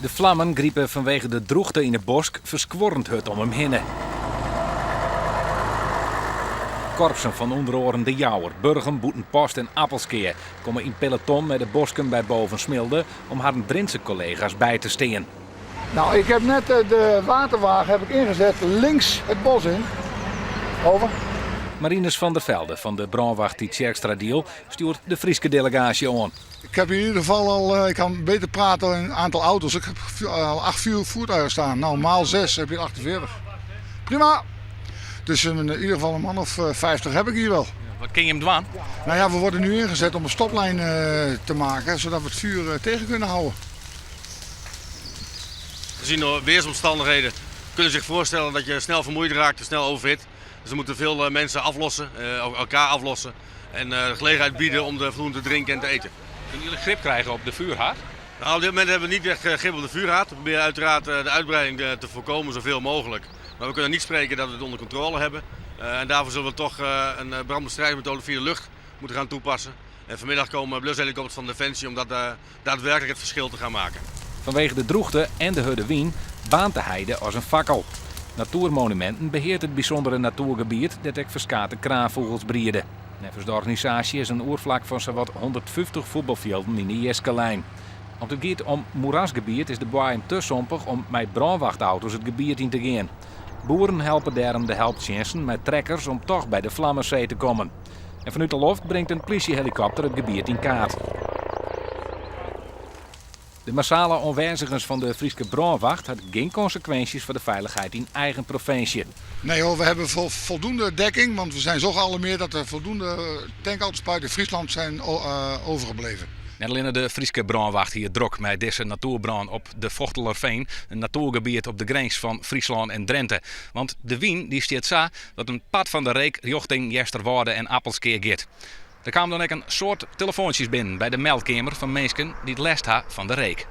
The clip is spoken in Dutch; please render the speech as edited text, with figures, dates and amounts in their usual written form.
De vlammen griepen vanwege de droogte in het bosk verskworrend hut om hem heen. Korpsen van onder oren de Jouwer, Burgum, Boetenpost en Appelskeer komen in peloton met de bosken bij Bovensmilde om haar Drentse collega's bij te staan. Nou, ik heb net de waterwagen ingezet links het bos in. Over. Marines van der Velde van de brandwacht die Tjerkstradiel stuurt de Frieske delegatie aan. Ik heb in ieder geval al, ik kan beter praten in een aantal auto's. Ik heb al 8 voertuigen staan. Nou, maal 6 heb je 48. Prima. Dus in ieder geval een man of 50 heb ik hier wel. Wat kun je hem doen? Nou ja, we worden nu ingezet om een stoplijn te maken, zodat we het vuur tegen kunnen houden. Gezien de weersomstandigheden kunnen zich voorstellen dat je snel vermoeid raakt en snel overhit. Dus er moeten veel mensen aflossen, elkaar aflossen en de gelegenheid bieden om de voldoende te drinken en te eten. Kunnen jullie grip krijgen op de vuurhaard? Nou, op dit moment hebben we niet echt grip op de vuurhaard. We proberen uiteraard de uitbreiding te voorkomen zoveel mogelijk. Maar we kunnen niet spreken dat we het onder controle hebben. En daarvoor zullen we toch een brandbestrijdingsmethode via de lucht moeten gaan toepassen. En vanmiddag komen blushelikopters van Defensie om daadwerkelijk het verschil te gaan maken. Vanwege de droogte en de hudde wien baant de heide als een fakkel. Natuurmonumenten beheert het bijzondere natuurgebied dat ik verskate kraanvogels brieden. Nevens de organisatie is een oervlak van zowat 150 voetbalvelden in de Jeskelijn. Op het gebied om moerasgebied is de boeien te sompig om met brandwachtauto's het gebied in te gaan. Boeren helpen daarom de helptjensten met trekkers om toch bij de Vlammenzee te komen. En vanuit de lucht brengt een politiehelikopter het gebied in kaart. De massale aanwijzigers van de Frieske brandwacht hadden geen consequenties voor de veiligheid in eigen provincie. Nee hoor, we hebben voldoende dekking, want we zijn zo gealarmeerd dat er voldoende tankauto's buiten Friesland zijn overgebleven. Net alleen de Frieske brandwacht hier druk met deze natuurbrand op de Vochtelerveen, een natuurgebied op de grens van Friesland en Drenthe. Want de wien die staat zo dat een pad van de Reek richting Jesterwoude en Appelskeer gaat. Er kwamen dan ook een soort telefoontjes binnen bij de meldkamer van mensen die het last hadden van de Reek.